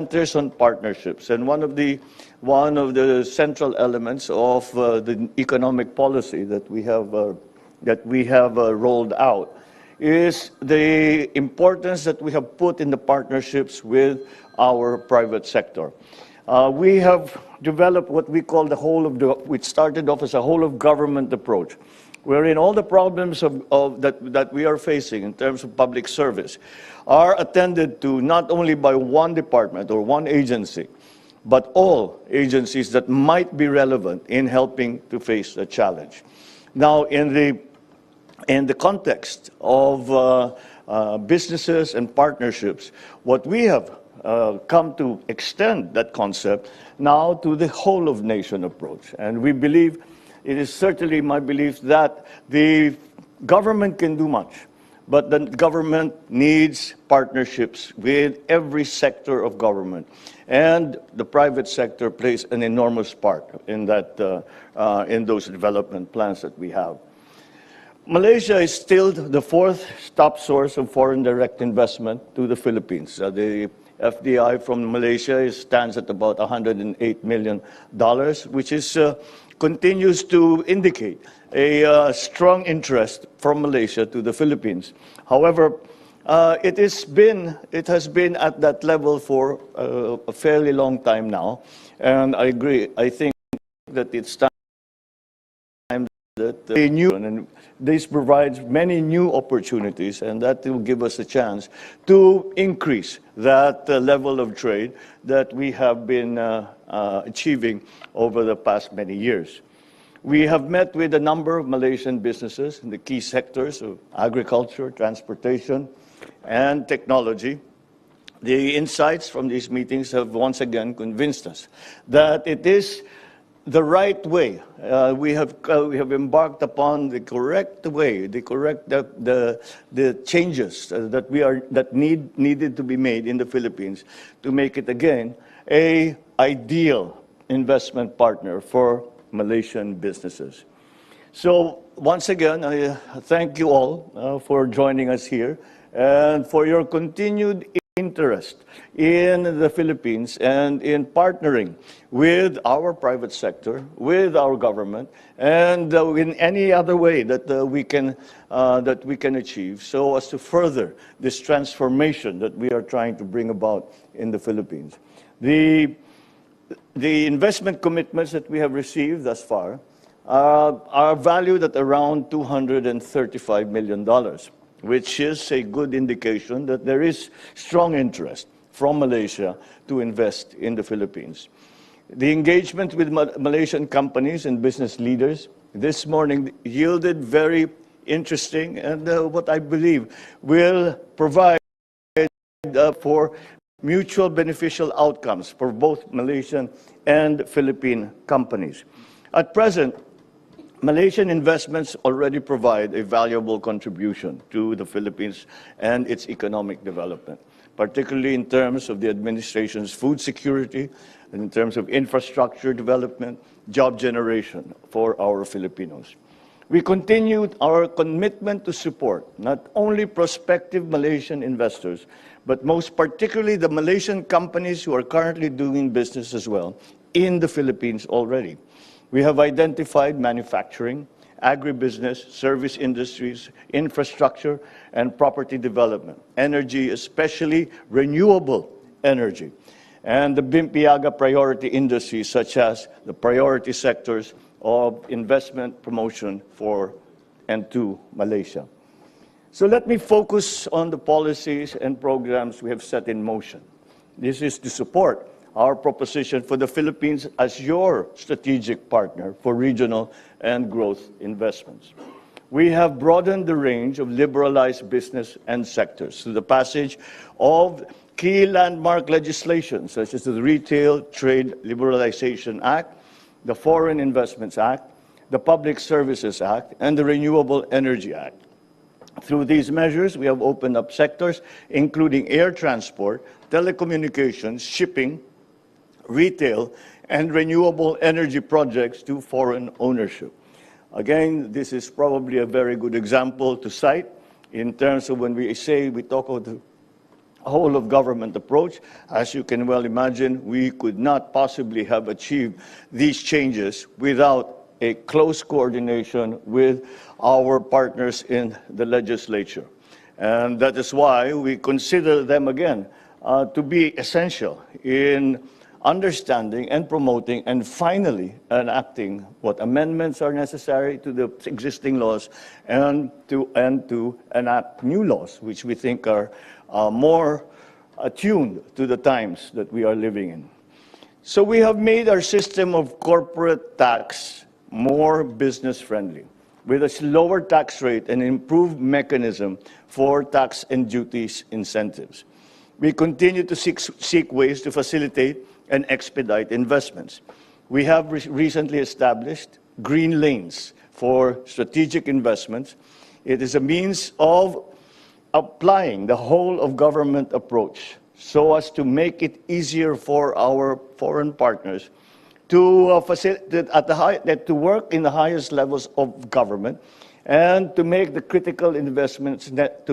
centers on partnerships, and one of the central elements of the economic policy that we have rolled out is the importance that we have put in the partnerships with our private sector. We have developed what we call which started off as a whole of government approach, wherein all the problems that we are facing in terms of public service are attended to not only by one department or one agency, but all agencies that might be relevant in helping to face the challenge. Now, in the context of businesses and partnerships, what we have come to extend that concept now to the whole of nation approach. And we believe, it is certainly my belief, that the government can do much, but the government needs partnerships with every sector of government. And the private sector plays an enormous part in in those development plans that we have. Malaysia is still the fourth top source of foreign direct investment to the Philippines. The FDI from Malaysia stands at about $108 million, which continues to indicate a strong interest from Malaysia to the Philippines. However, it has been at that level for a fairly long time now, and I agree. I think that it's time that and this provides many new opportunities, and that will give us a chance to increase that level of trade that we have been achieving over the past many years. We have met with a number of Malaysian businesses in the key sectors of agriculture, transportation, and technology. The insights from these meetings have once again convinced us that it is the right way. We have embarked upon the correct way, the changes that needed to be made in the Philippines to make it again an ideal investment partner for Malaysian businesses. So once again, I thank you all for joining us here and for your continued interest in the Philippines and in partnering with our private sector, with our government, and in any other way that we can achieve, so as to further this transformation that we are trying to bring about in the Philippines. The investment commitments that we have received thus far are valued at around $235 million. Which is a good indication that there is strong interest from Malaysia to invest in the Philippines. The engagement with Malaysian companies and business leaders this morning yielded very interesting and what I believe will provide for mutual beneficial outcomes for both Malaysian and Philippine companies. At present, Malaysian investments already provide a valuable contribution to the Philippines and its economic development, particularly in terms of the administration's food security, and in terms of infrastructure development, job generation for our Filipinos. We continued our commitment to support not only prospective Malaysian investors, but most particularly the Malaysian companies who are currently doing business as well in the Philippines already. We have identified manufacturing, agribusiness, service industries, infrastructure, and property development, energy, especially renewable energy, and the Bimpiaga priority industries, such as the priority sectors of investment promotion for and to Malaysia. So let me focus on the policies and programs we have set in motion. This is to support our proposition for the Philippines as your strategic partner for regional and growth investments. We have broadened the range of liberalized business and sectors through the passage of key landmark legislation, such as the Retail Trade Liberalization Act, the Foreign Investments Act, the Public Services Act, and the Renewable Energy Act. Through these measures, we have opened up sectors including air transport, telecommunications, shipping, retail, and renewable energy projects to foreign ownership. Again, this is probably a very good example to cite in terms of when we talk whole-of-government approach. As you can well imagine, we could not possibly have achieved these changes without a close coordination with our partners in the legislature. And that is why we consider them again to be essential in understanding and promoting and finally enacting what amendments are necessary to the existing laws and to enact new laws, which we think are more attuned to the times that we are living in. So we have made our system of corporate tax more business-friendly, with a lower tax rate and improved mechanism for tax and duties incentives. We continue to seek ways to facilitate and expedite investments. We have recently established green lanes for strategic investments. It is a means of applying the whole-of-government approach so as to make it easier for our foreign partners to facilitate to work in the highest levels of government and to make the critical investments that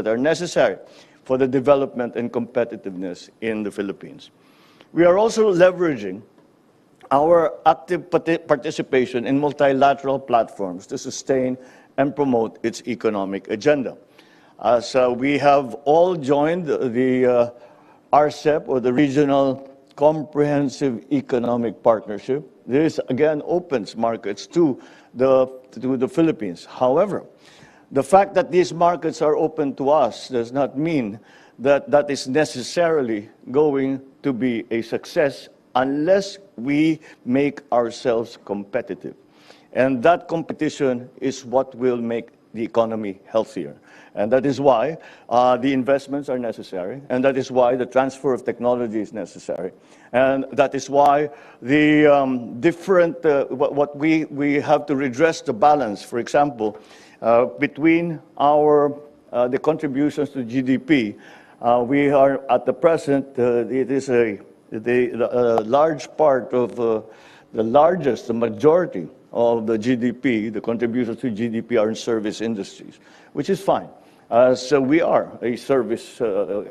are necessary for the development and competitiveness in the Philippines. We are also leveraging our active participation in multilateral platforms to sustain and promote its economic agenda. So we have all joined the RCEP, or the Regional Comprehensive Economic Partnership. This again opens markets to the Philippines. However, the fact that these markets are open to us does not mean that that is necessarily going to be a success unless we make ourselves competitive. And that competition is what will make the economy healthier. And that is why the investments are necessary, and that is why the transfer of technology is necessary. And that is why the what we have to redress the balance, for example, between the contributions to GDP. We are, at the present, it is a large part of the majority of the GDP, the contributions to GDP are in service industries, which is fine. So we are a service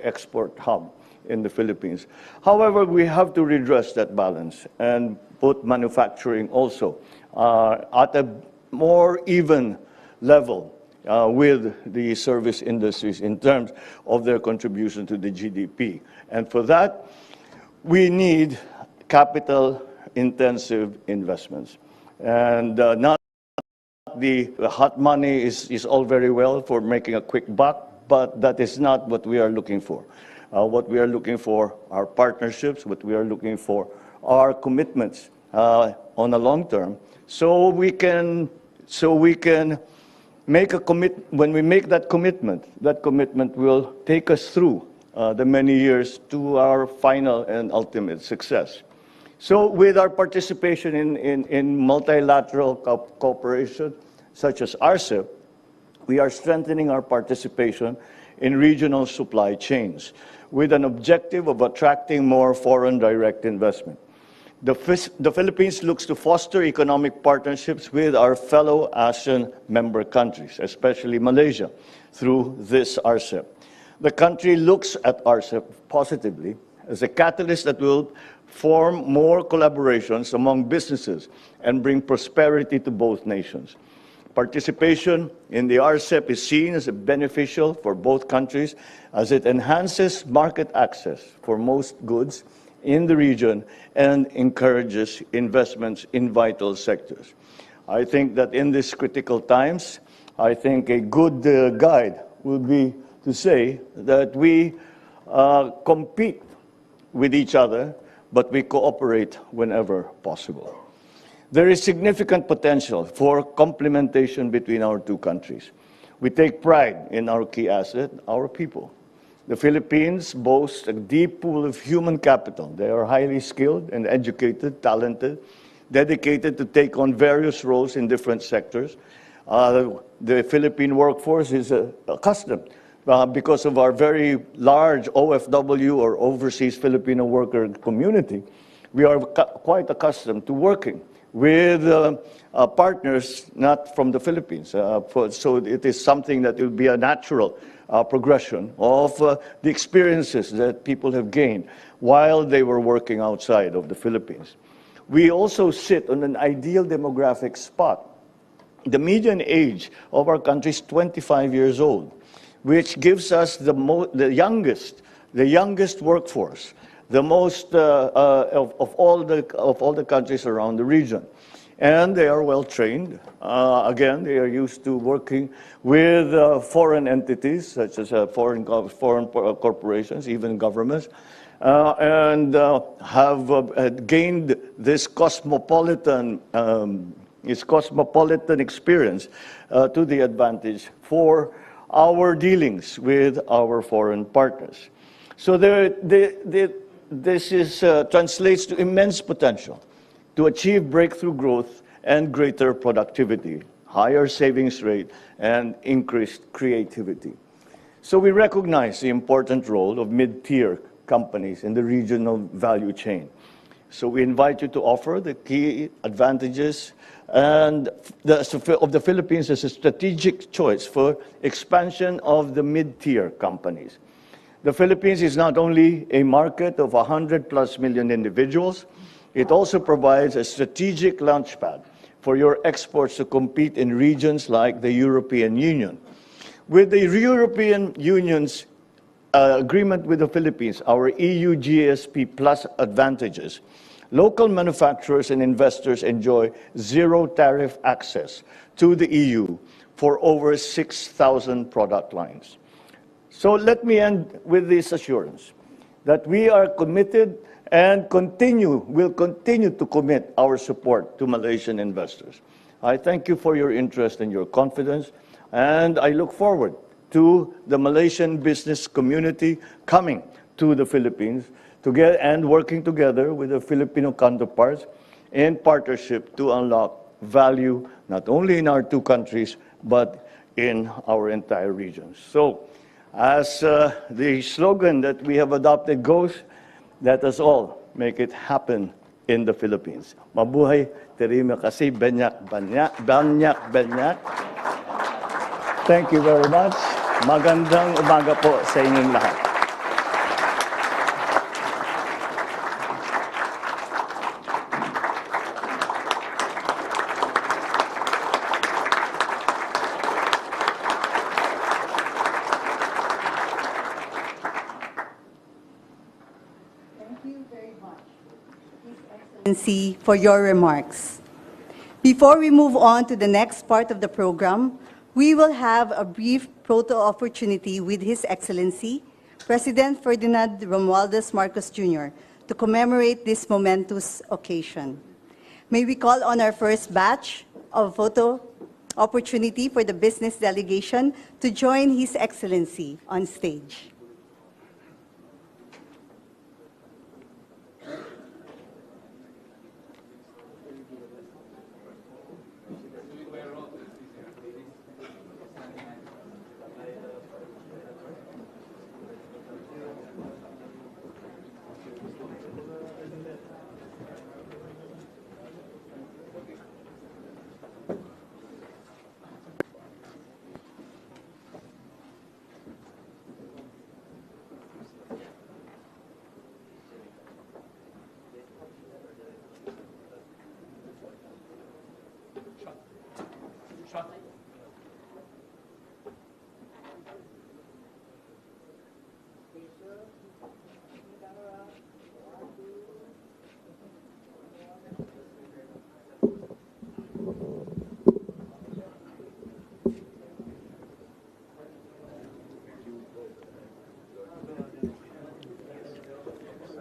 export hub in the Philippines. However, we have to redress that balance and put manufacturing also at a more even level with the service industries in terms of their contribution to the GDP. And for that, we need capital-intensive investments. And not the hot money is all very well for making a quick buck, but that is not what we are looking for. What we are looking for are partnerships. What we are looking for are commitments on a long term, so we can make a when we make that commitment will take us through the many years to our final and ultimate success. So with our participation in multilateral cooperation, such as RCEP, we are strengthening our participation in regional supply chains with an objective of attracting more foreign direct investment. The Philippines looks to foster economic partnerships with our fellow ASEAN member countries, especially Malaysia, through this RCEP. The country looks at RCEP positively as a catalyst that will form more collaborations among businesses and bring prosperity to both nations. Participation in the RCEP is seen as beneficial for both countries as it enhances market access for most goods in the region and encourages investments in vital sectors. I think that in these critical times, I think a good guide would be to say that we compete with each other, but we cooperate whenever possible. There is significant potential for complementation between our two countries. We take pride in our key asset, our people. The Philippines boasts a deep pool of human capital. They are highly skilled and educated, talented, dedicated to take on various roles in different sectors. The Philippine workforce is accustomed because of our very large OFW, or overseas Filipino worker community. We are quite accustomed to working with partners not from the Philippines. So it is something that will be a natural progression of the experiences that people have gained while they were working outside of the Philippines. We also sit on an ideal demographic spot. The median age of our country is 25 years old, which gives us the youngest workforce, the most of all the countries around the region. And they are well trained. Again, they are used to working with foreign entities, such as foreign corporations, even governments, and have gained this cosmopolitan experience to the advantage for our dealings with our foreign partners. So this translates to immense potential to achieve breakthrough growth and greater productivity, higher savings rate, and increased creativity. So we recognize the important role of mid-tier companies in the regional value chain. So we invite you to offer the key advantages of the Philippines as a strategic choice for expansion of the mid-tier companies. The Philippines is not only a market of 100+ million individuals, it also provides a strategic launchpad for your exports to compete in regions like the European Union. With the European Union's agreement with the Philippines, our EU GSP Plus advantages, local manufacturers and investors enjoy zero tariff access to the EU for over 6,000 product lines. So let me end with this assurance that we are committed and will continue to commit our support to Malaysian investors. I thank you for your interest and your confidence, and I look forward to the Malaysian business community coming to the Philippines and working together with the Filipino counterparts in partnership to unlock value not only in our two countries, but in our entire region. So, as the slogan that we have adopted goes, let us all make it happen in the Philippines. Mabuhay, terima kasih, banyak, banyak, banyak, banyak. Thank you very much. Magandang umaga po sa inyong lahat. For your remarks. Before we move on to the next part of the program, we will have a brief photo opportunity with His Excellency, President Ferdinand Romualdez Marcos Jr., to commemorate this momentous occasion. May we call on our first batch of photo opportunity for the business delegation to join His Excellency on stage.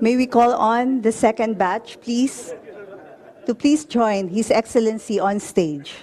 May we call on the second batch, please, to please join His Excellency on stage.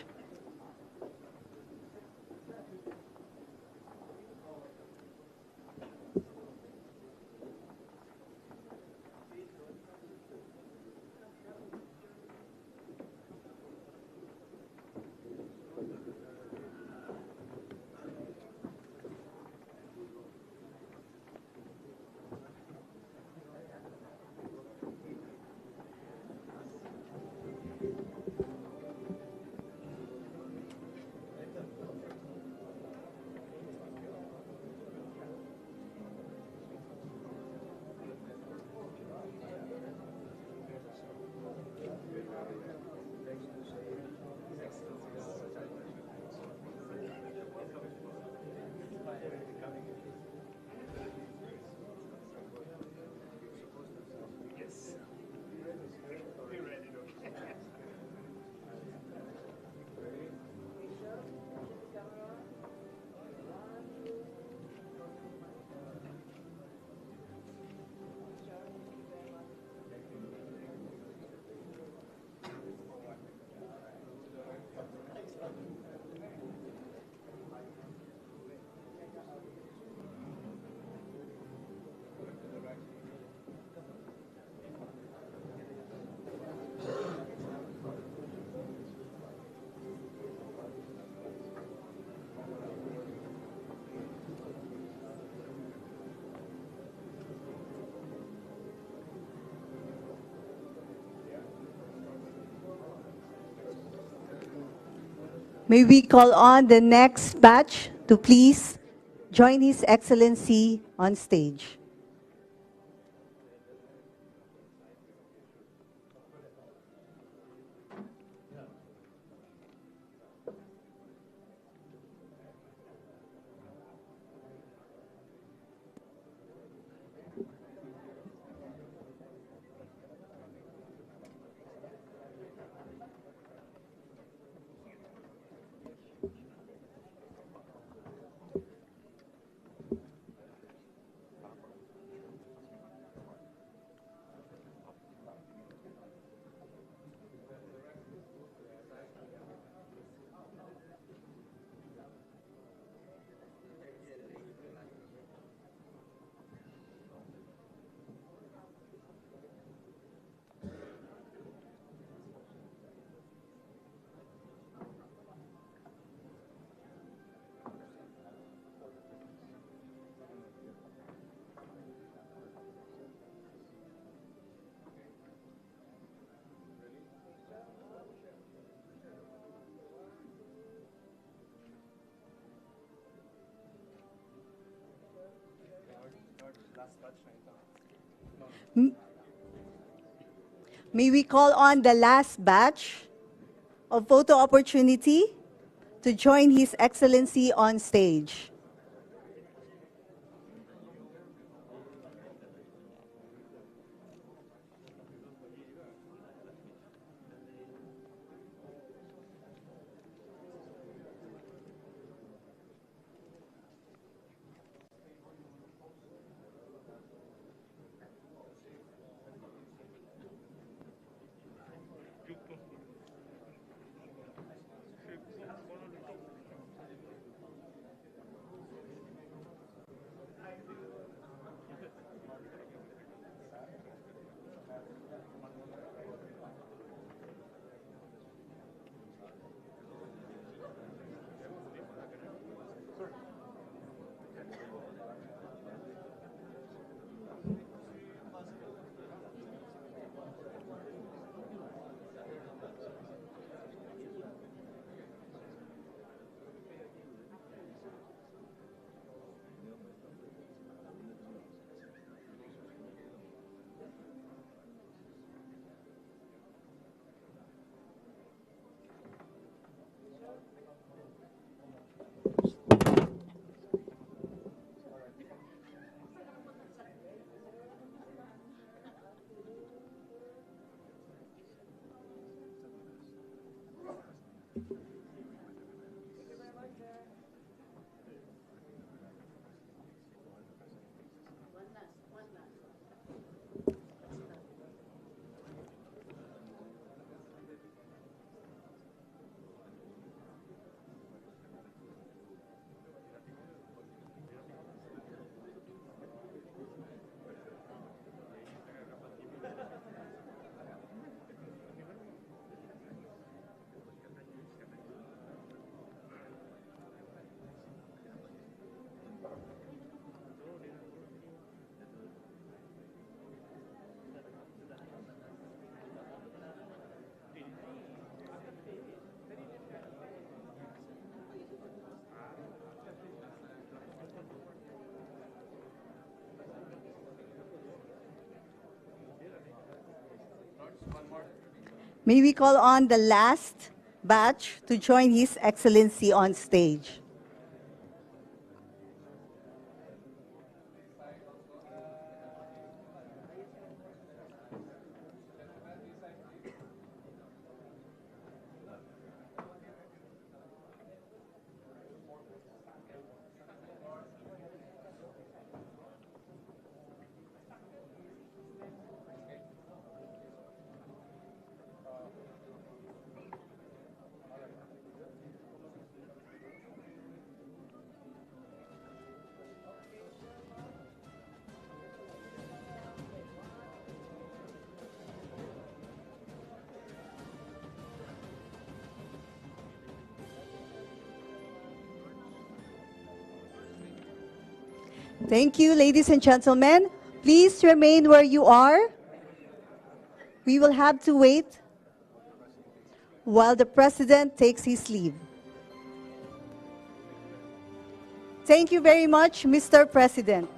May we call on the next batch to please join His Excellency on stage. May we call on the last batch of photo opportunity to join His Excellency on stage. May we call on the last batch to join His Excellency on stage. Thank you, ladies and gentlemen. Please remain where you are. We will have to wait while the President takes his leave. Thank you very much, Mr. President.